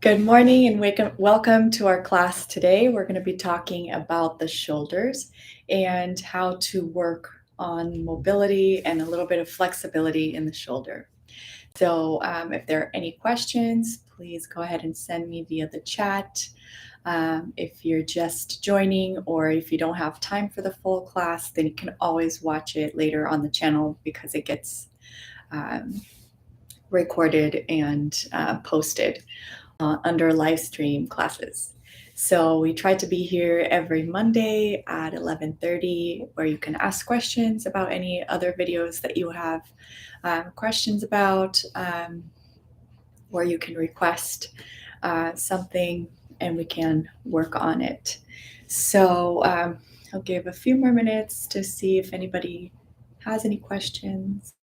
Good morning and welcome to our class today. We're going to be talking about the shoulders and how to work on mobility and a little bit of flexibility in the shoulder. So if there are any questions, please go ahead and send me via the chat. If you're just joining or if you don't have time for the full class, then you can always watch it later on the channel because it gets recorded and posted under live stream classes. So we try to be here every Monday at 11:30 where you can ask questions about any other videos that you have questions about, where you can request something and we can work on it. So I'll give a few more minutes to see if anybody has any questions.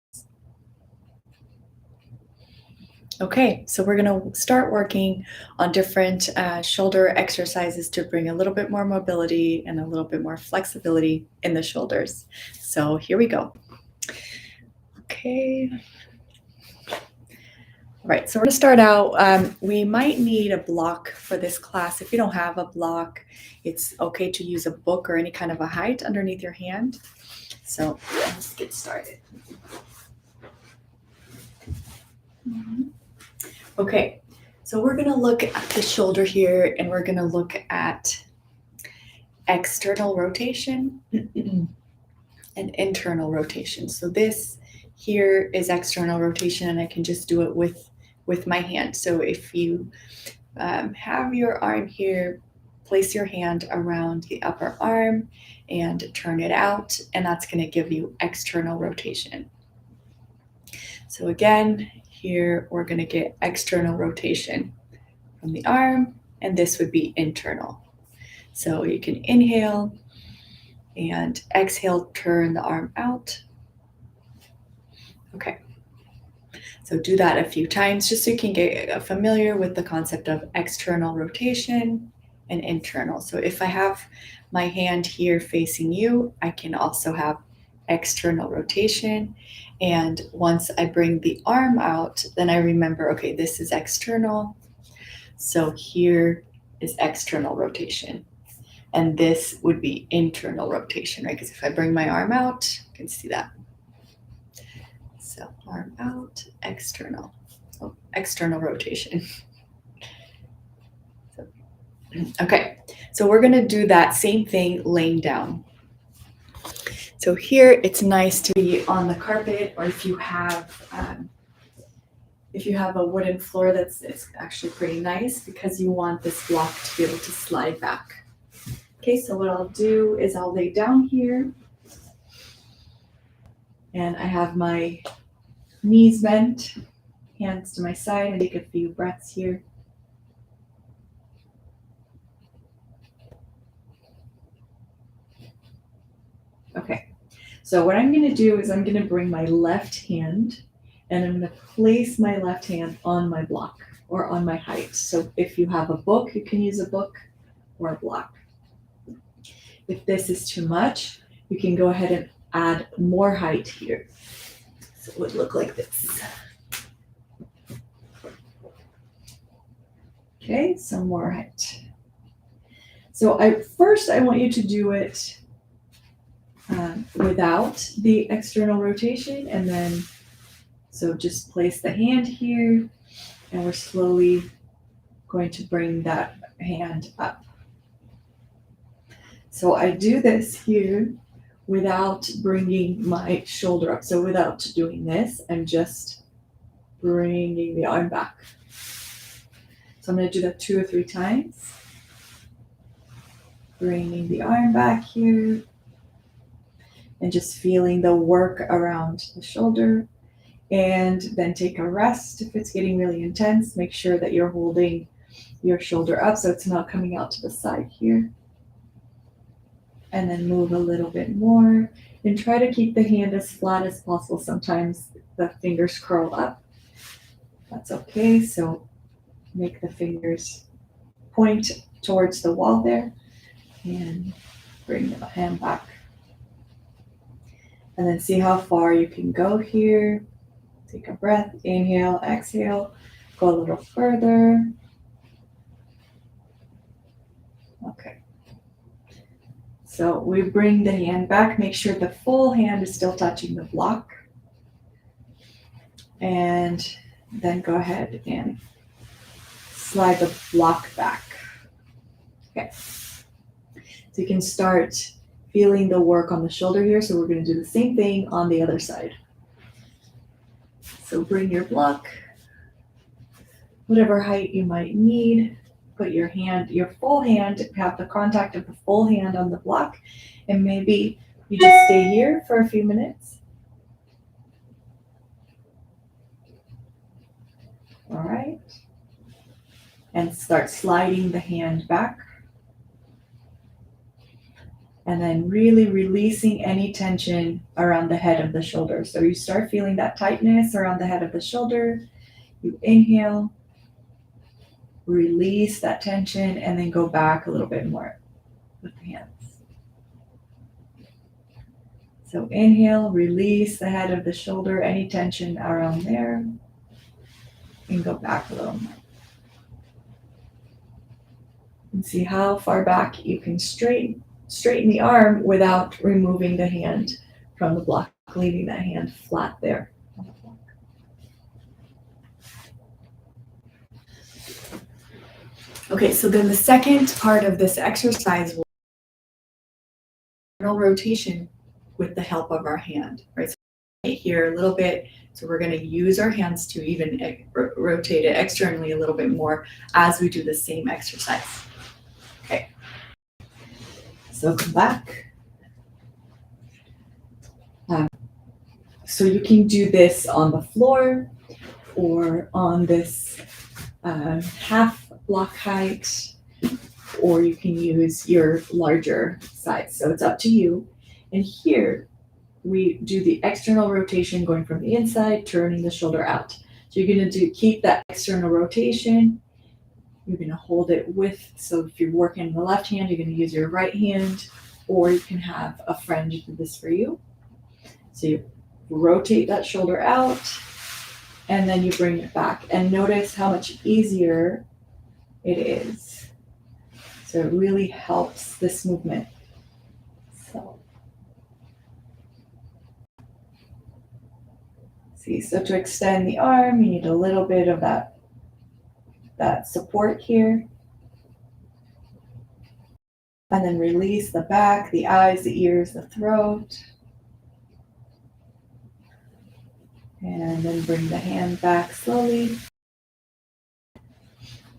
Okay, so we're going to start working on different shoulder exercises to bring a little bit more mobility and a little bit more flexibility in the shoulders. So here we go. Okay. All right, so we're going to start out. We might need a block for this class. If you don't have a block, it's okay to use a book or any kind of a height underneath your hand. So let's get started. Okay, so we're going to look at the shoulder here and we're going to look at external rotation and internal rotation. So this here is external rotation and I can just do it with my hand. So if you have your arm here, place your hand around the upper arm and turn it out, and that's going to give you external rotation. So again, here we're going to get external rotation from the arm, and this would be internal. So you can inhale and exhale, turn the arm out. Okay, so do that a few times just so you can get familiar with the concept of external rotation and internal. So if I have my hand here facing you, I can also have external rotation. And once I bring the arm out, then I remember, okay, this is external. So here is external rotation. And this would be internal rotation, right? Because if I bring my arm out, you can see that. So arm out, external. So external rotation. Okay, so we're going to do that same thing laying down. So here it's nice to be on the carpet, or if you have a wooden floor, it's actually pretty nice because you want this block to be able to slide back. Okay, so what I'll do is I'll lay down here and I have my knees bent, hands to my side, and take a few breaths here. Okay, so what I'm going to do is I'm going to bring my left hand and I'm going to place my left hand on my block or on my height. So if you have a book, you can use a book or a block. If this is too much, you can go ahead and add more height here. So it would look like this. Okay, some more height. So first I want you to do it without the external rotation, and then so just place the hand here and we're slowly going to bring that hand up. So I do this here without bringing my shoulder up. So without doing this, I'm just bringing the arm back. So I'm going to do that 2 or 3 times. Bringing the arm back here and just feeling the work around the shoulder. And then take a rest. If it's getting really intense, make sure that you're holding your shoulder up so it's not coming out to the side here. And then move a little bit more and try to keep the hand as flat as possible. Sometimes the fingers curl up. That's okay. So make the fingers point towards the wall there and bring the hand back. And then see how far you can go here. Take a breath, inhale, exhale, go a little further. Okay. So we bring the hand back, make sure the full hand is still touching the block. And then go ahead and slide the block back. Okay. So you can start feeling the work on the shoulder here. So we're going to do the same thing on the other side. So bring your block, whatever height you might need. Put your hand, your full hand, have the contact of the full hand on the block. And maybe you just stay here for a few minutes. All right. And start sliding the hand back. And then really releasing any tension around the head of the shoulder. So you start feeling that tightness around the head of the shoulder. You inhale, release that tension, and then go back a little bit more with the hands. So inhale, release the head of the shoulder, any tension around there, and go back a little more. And see how far back you can straighten the arm without removing the hand from the block, leaving that hand flat there on the block. Okay, so then the second part of this exercise will be rotation with the help of our hand, right? So right here a little bit. So we're going to use our hands to even rotate it externally a little bit more as we do the same exercise. Okay. So come back. So you can do this on the floor or on this half block height, or you can use your larger size. So it's up to you. And here we do the external rotation going from the inside, turning the shoulder out. So you're going to keep that external rotation. You're going to hold it with, so if you're working the left hand, you're going to use your right hand, or you can have a friend do this for you. So you rotate that shoulder out, and then you bring it back. And notice how much easier it is. So it really helps this movement. So, see, so to extend the arm, you need a little bit of that support here. And then release the back, the eyes, the ears, the throat. And then bring the hand back slowly.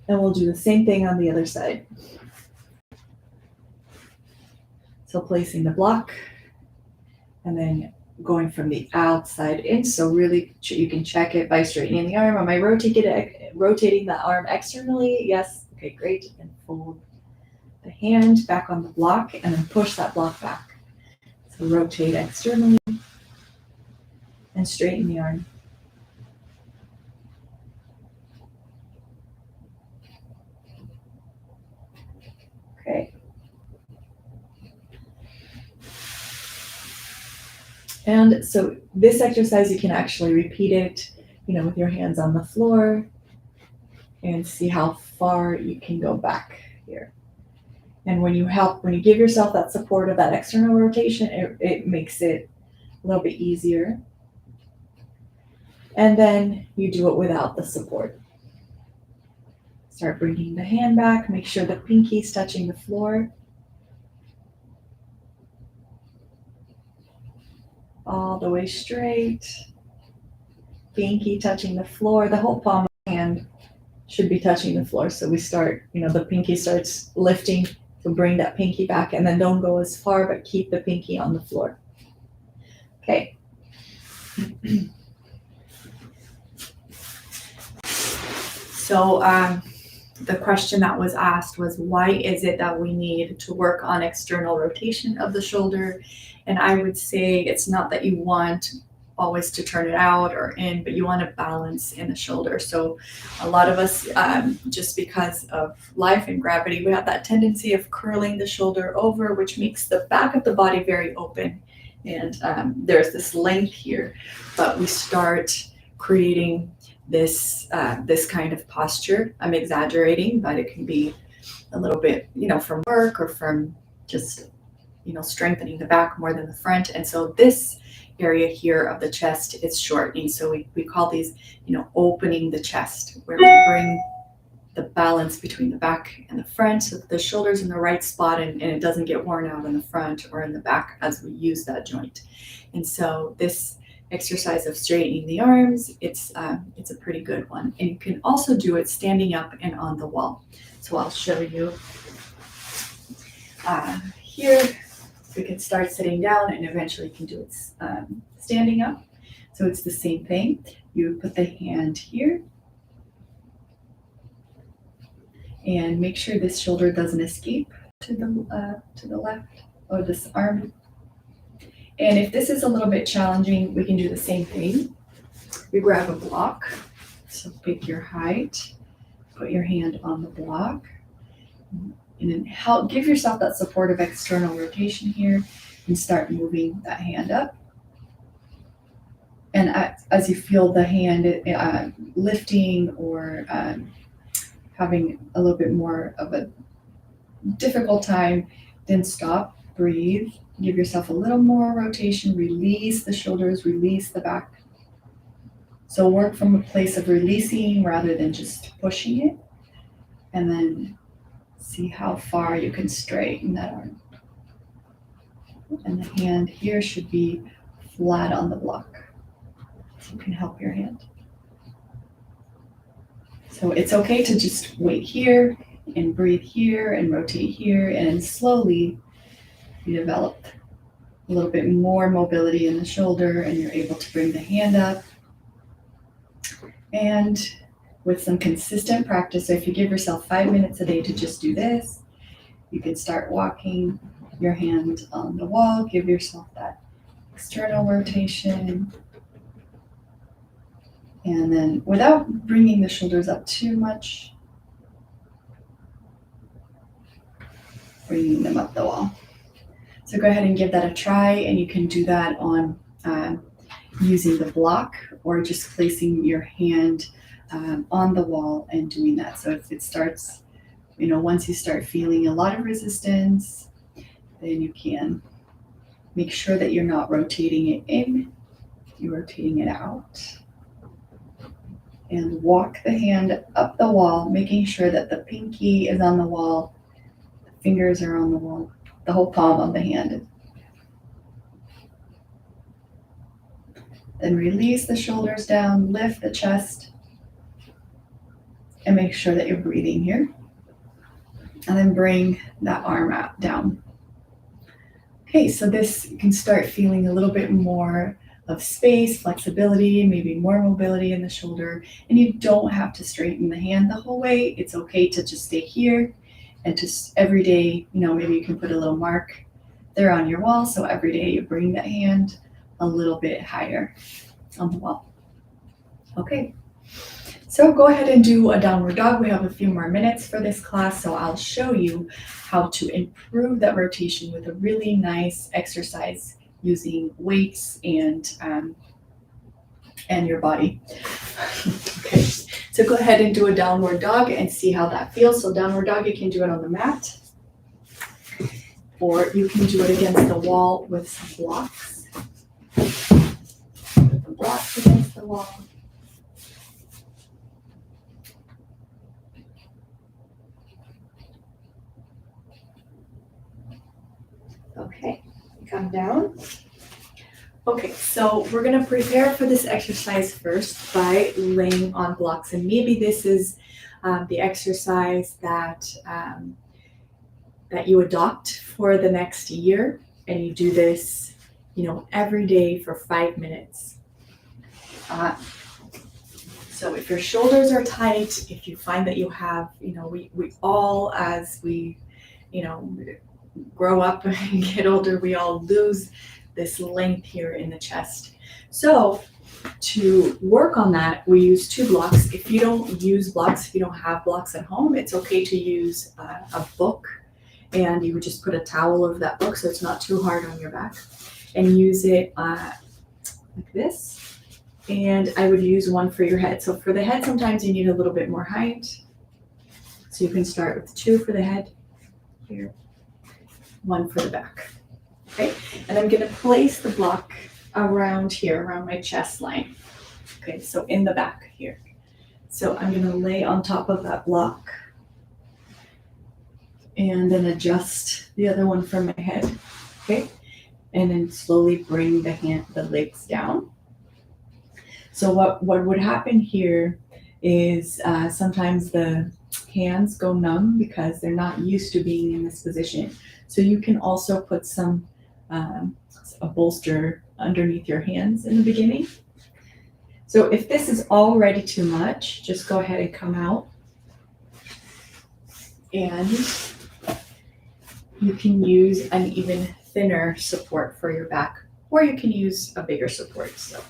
And we'll do the same thing on the other side. So placing the block and then going from the outside in. So really you can check it by straightening the arm. Am I rotating the arm externally? Yes. Okay, great. And fold the hand back on the block and then push that block back. So rotate externally and straighten the arm. Okay. And so this exercise, you can actually repeat it, with your hands on the floor and see how far you can go back here. And when you give yourself that support of that external rotation, it makes it a little bit easier. And then you do it without the support. Start bringing the hand back. Make sure the pinky's touching the floor. All the way straight. Pinky touching the floor. The whole palm of the hand should be touching the floor. So we start, the pinky starts lifting. So bring that pinky back and then don't go as far, but keep the pinky on the floor. Okay. So the question that was asked was, why is it that we need to work on external rotation of the shoulder? And I would say it's not that you want always to turn it out or in, but you want to balance in the shoulder. So a lot of us, just because of life and gravity, we have that tendency of curling the shoulder over, which makes the back of the body very open. And there's this length here, but we start creating this kind of posture. I'm exaggerating, but it can be a little bit, from work or from just, strengthening the back more than the front. And so this area here of the chest is shortening. So we call these, opening the chest, where we bring the balance between the back and the front, so that the shoulder's in the right spot and it doesn't get worn out in the front or in the back as we use that joint. And so this exercise of straightening the arms, it's a pretty good one. And you can also do it standing up and on the wall. So I'll show you here. We can start sitting down and eventually you can do it standing up. So it's the same thing. You put the hand here and make sure this shoulder doesn't escape to the left, or this arm. And if this is a little bit challenging, we can do the same thing. We grab a block, so pick your height, put your hand on the block, and then give yourself that supportive external rotation here and start moving that hand up. And as you feel the hand lifting or having a little bit more of a difficult time, then stop, breathe, give yourself a little more rotation, release the shoulders, release the back. So work from a place of releasing rather than just pushing it, and then see how far you can straighten that arm. And the hand here should be flat on the block, so you can help your hand. So it's okay to just wait here and breathe here and rotate here, and slowly you develop a little bit more mobility in the shoulder and you're able to bring the hand up. And with some consistent practice, so if you give yourself 5 minutes a day to just do this, you can start walking your hand on the wall, give yourself that external rotation. And then without bringing the shoulders up too much, bringing them up the wall. So go ahead and give that a try, and you can do that on using the block or just placing your hand on the wall and doing that. So if it starts, once you start feeling a lot of resistance, then you can make sure that you're not rotating it in, you're rotating it out. And walk the hand up the wall, making sure that the pinky is on the wall, the fingers are on the wall, the whole palm of the hand. Then release the shoulders down, lift the chest, and make sure that you're breathing here. And then bring that arm out down. Okay, so this, you can start feeling a little bit more of space, flexibility, maybe more mobility in the shoulder, and you don't have to straighten the hand the whole way. It's okay to just stay here, and just every day, maybe you can put a little mark there on your wall, so every day you bring that hand a little bit higher on the wall. Okay, so go ahead and do a downward dog. We have a few more minutes for this class, so I'll show you how to improve that rotation with a really nice exercise using weights and your body. Okay, so go ahead and do a downward dog and see how that feels. So downward dog, you can do it on the mat, or you can do it against the wall with some blocks. Put the blocks against the wall. Okay, come down. Okay, so we're gonna prepare for this exercise first by laying on blocks, and maybe this is the exercise that you adopt for the next year, and you do this, every day for 5 minutes. So if your shoulders are tight, if you find that you have, we all, as we, grow up and get older, we all lose this length here in the chest. So to work on that, we use 2 blocks. If you don't use blocks, if you don't have blocks at home, it's okay to use a book, and you would just put a towel over that book so it's not too hard on your back, and use it like this. And I would use one for your head. So for the head, sometimes you need a little bit more height. So you can start with 2 for the head here, 1 for the back. Okay, and I'm gonna place the block around here, around my chest line. Okay, so in the back here. So I'm gonna lay on top of that block and then adjust the other one from my head. Okay, and then slowly bring the legs down. So what would happen here is sometimes the hands go numb because they're not used to being in this position. So you can also put a bolster underneath your hands in the beginning. So if this is already too much, just go ahead and come out. And you can use an even thinner support for your back, or you can use a bigger support. So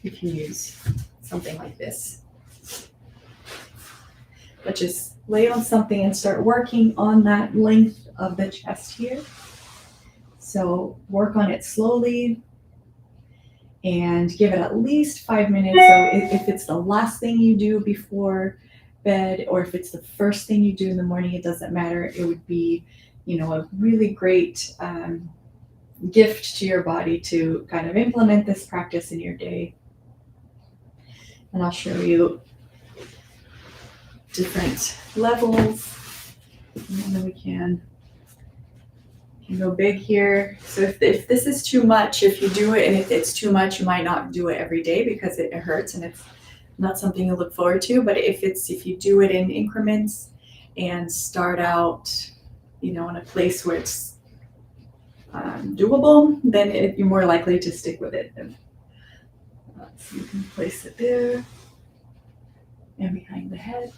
you can use something like this. But just lay on something and start working on that length of the chest here. So work on it slowly and give it at least 5 minutes. So if it's the last thing you do before bed, or if it's the first thing you do in the morning, it doesn't matter. It would be, a really great gift to your body to kind of implement this practice in your day. And I'll show you different levels, and then we can go big here. So if this is too much, if you do it and if it's too much, you might not do it every day because it hurts and it's not something you look forward to. But if you do it in increments and start out, in a place where it's doable, then you're more likely to stick with it. So you can place it there and behind the head.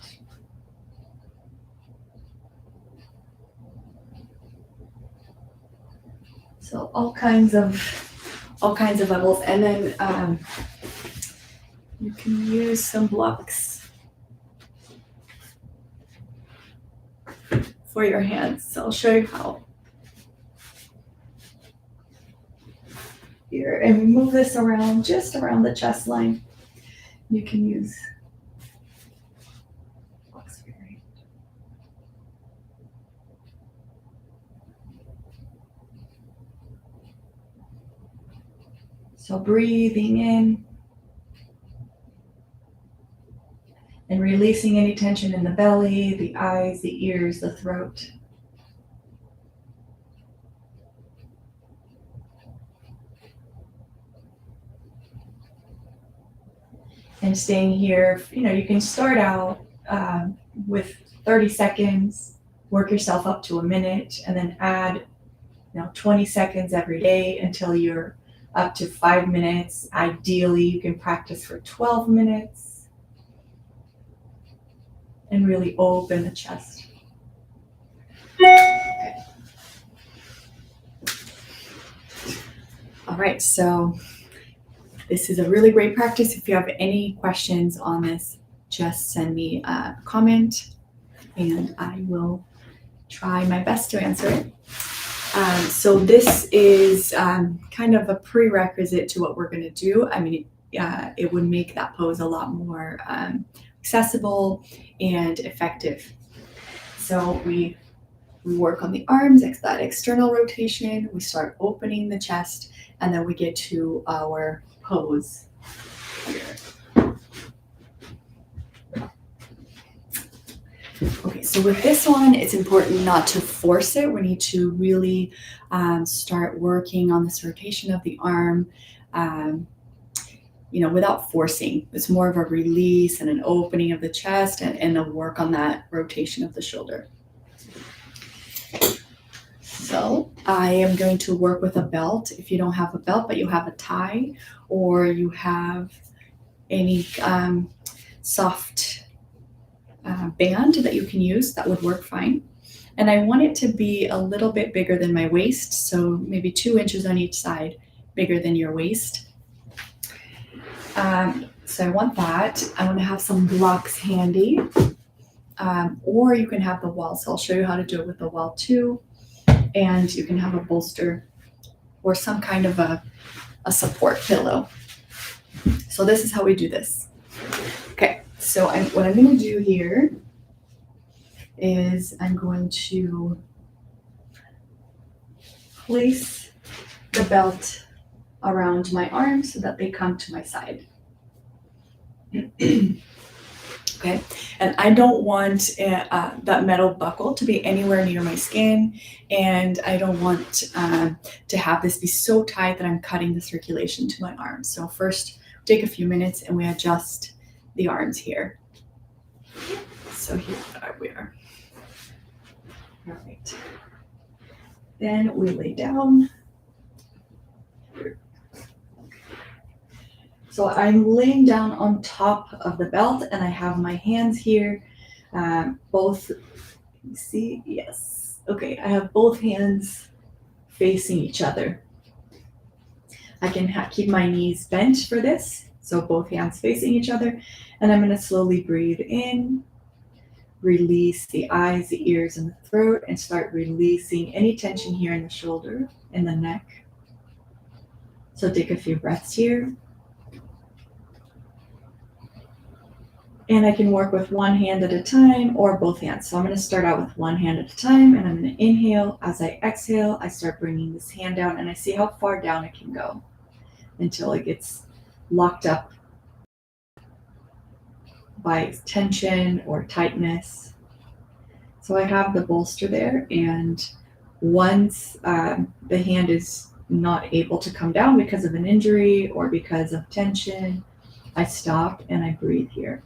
So all kinds of levels, and then you can use some blocks for your hands. So I'll show you how. Here, and we move this around, just around the chest line. You can use blocks for your hand. So breathing in and releasing any tension in the belly, the eyes, the ears, the throat. And staying here, you can start out with 30 seconds, work yourself up to a minute, and then add 20 seconds every day until you're up to 5 minutes. Ideally, you can practice for 12 minutes and really open the chest. Okay. All right, so this is a really great practice. If you have any questions on this, just send me a comment and I will try my best to answer it. So this is kind of a prerequisite to what we're going to do. I mean, it would make that pose a lot more accessible and effective. So we work on the arms, that external rotation. We start opening the chest, and then we get to our pose here. Okay, so with this one, it's important not to force it. We need to really start working on this rotation of the arm, without forcing. It's more of a release and an opening of the chest and a work on that rotation of the shoulder. So I am going to work with a belt. If you don't have a belt, but you have a tie, or you have any soft band that you can use, that would work fine. And I want it to be a little bit bigger than my waist, so maybe 2 inches on each side, bigger than your waist. So I want that. I want to have some blocks handy, or you can have the wall. So I'll show you how to do it with the wall too. And you can have a bolster or some kind of a support pillow. So this is how we do this. Okay, so what I'm going to do here is I'm going to place the belt around my arms so that they come to my side. Okay, and I don't want that metal buckle to be anywhere near my skin, and I don't want to have this be so tight that I'm cutting the circulation to my arms. So first, take a few minutes and we adjust the arms here. So here we are. All right. Then we lay down. So I'm laying down on top of the belt and I have my hands here, both, you see, yes. Okay, I have both hands facing each other. I can keep my knees bent for this, so both hands facing each other, and I'm gonna slowly breathe in, release the eyes, the ears, and the throat, and start releasing any tension here in the shoulder and the neck. So take a few breaths here. And I can work with one hand at a time or both hands. So I'm going to start out with one hand at a time, and I'm going to inhale. As I exhale, I start bringing this hand down, and I see how far down it can go until it gets locked up by tension or tightness. So I have the bolster there, and once the hand is not able to come down because of an injury or because of tension, I stop and I breathe here.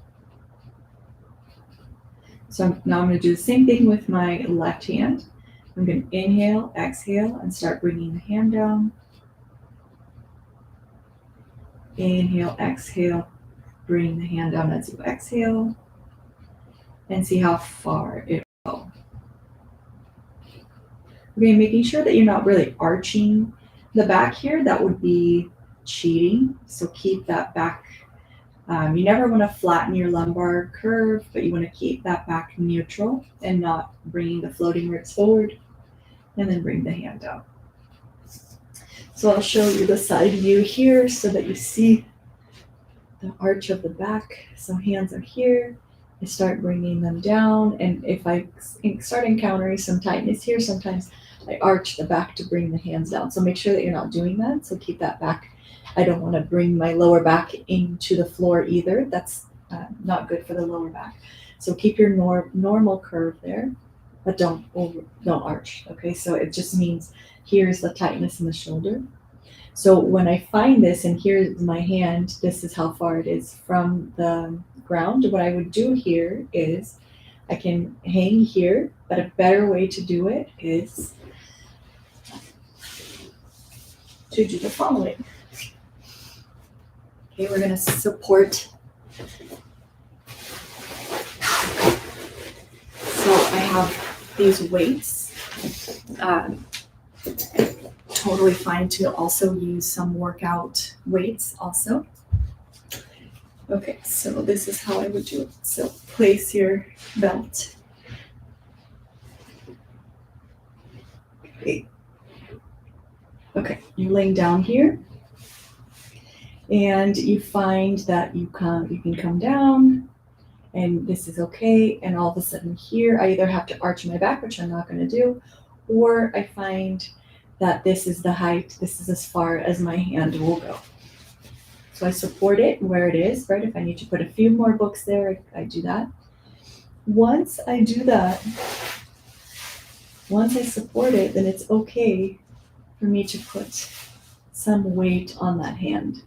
So now I'm going to do the same thing with my left hand. I'm going to inhale, exhale, and start bringing the hand down. Inhale, exhale, bring the hand down as you exhale, and see how far it will go. Okay, making sure that you're not really arching the back here. That would be cheating. So keep that back. You never want to flatten your lumbar curve, but you want to keep that back neutral and not bringing the floating ribs forward, and then bring the hand down. So I'll show you the side view here so that you see the arch of the back. So hands are here. I start bringing them down, and if I start encountering some tightness here, sometimes I arch the back to bring the hands down. So make sure that you're not doing that. So keep that back. I don't want to bring my lower back into the floor either. That's not good for the lower back. So keep your normal curve there, but don't arch. Okay, so it just means here's the tightness in the shoulder. So when I find this, and here's my hand, this is how far it is from the ground. What I would do here is I can hang here, but a better way to do it is to do the following. Okay, we're going to support. So I have these weights. Totally fine to also use some workout weights also. Okay, so this is how I would do it. So place your belt. Okay, you're laying down here. And you find that you can come down, and this is okay. And all of a sudden here, I either have to arch my back, which I'm not going to do, or I find that this is the height, this is as far as my hand will go. So I support it where it is, right? If I need to put a few more books there, I do that. Once I do that, once I support it, then it's okay for me to put some weight on that hand.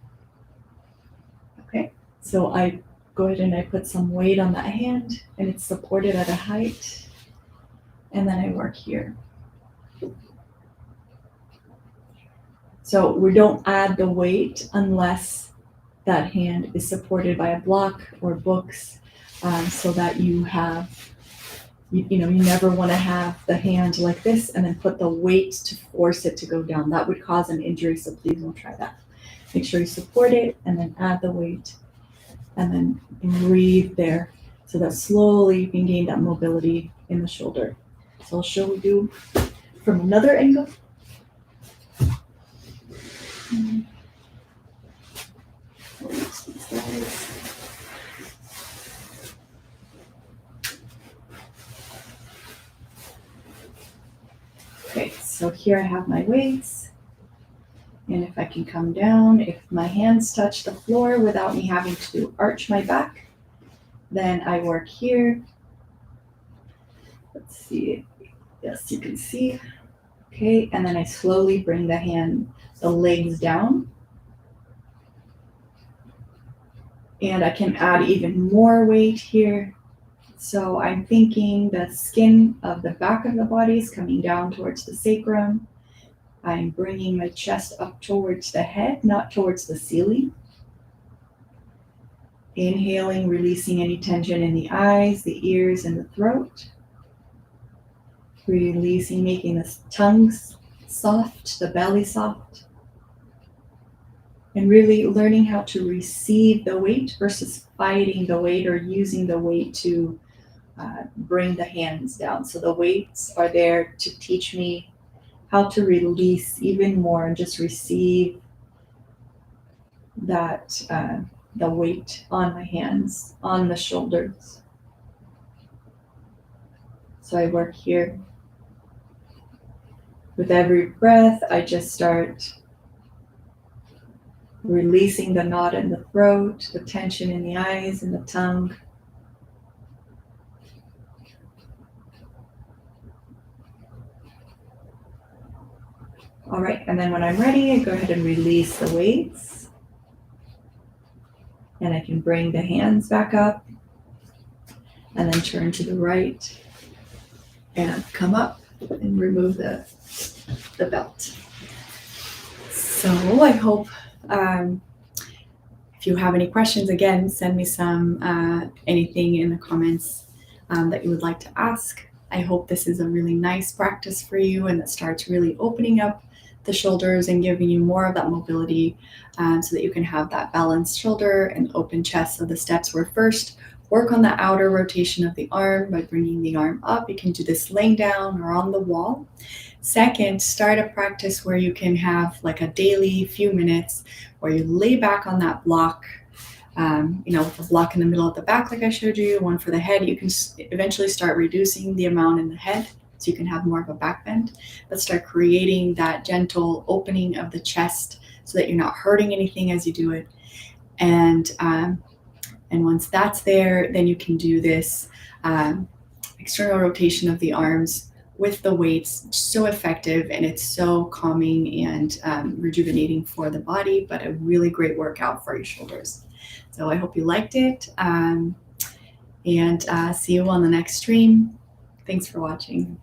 Okay, so I go ahead and I put some weight on that hand, and it's supported at a height, and then I work here. So we don't add the weight unless that hand is supported by a block or books, so that you have, you never want to have the hand like this and then put the weight to force it to go down. That would cause an injury, so please don't try that. Make sure you support it and then add the weight and then breathe there so that slowly you can gain that mobility in the shoulder. So I'll show you from another angle. Okay, so here I have my weights. And if I can come down, if my hands touch the floor without me having to arch my back, then I work here. Let's see. Yes, you can see. Okay, and then I slowly bring the legs down. And I can add even more weight here. So I'm thinking the skin of the back of the body is coming down towards the sacrum. I'm bringing my chest up towards the head, not towards the ceiling. Inhaling, releasing any tension in the eyes, the ears, and the throat. Releasing, making the tongue soft, the belly soft. And really learning how to receive the weight versus fighting the weight or using the weight to bring the hands down. So the weights are there to teach me how to release even more and just receive that the weight on my hands, on the shoulders. So I work here. With every breath, I just start releasing the knot in the throat, the tension in the eyes and the tongue. All right, and then when I'm ready, I go ahead and release the weights. And I can bring the hands back up and then turn to the right and come up and remove the belt. So I hope if you have any questions, again, send me anything in the comments that you would like to ask. I hope this is a really nice practice for you and that starts really opening up the shoulders and giving you more of that mobility so that you can have that balanced shoulder and open chest. So the steps were first, work on the outer rotation of the arm by bringing the arm up. You can do this laying down or on the wall. Second, start a practice where you can have like a daily few minutes where you lay back on that block, with a block in the middle of the back like I showed you, one for the head. You can eventually start reducing the amount in the head so you can have more of a back bend. But start creating that gentle opening of the chest so that you're not hurting anything as you do it. And once that's there, then you can do this external rotation of the arms with the weights. So effective, and it's so calming and rejuvenating for the body, but a really great workout for your shoulders. So I hope you liked it, and see you on the next stream. Thanks for watching.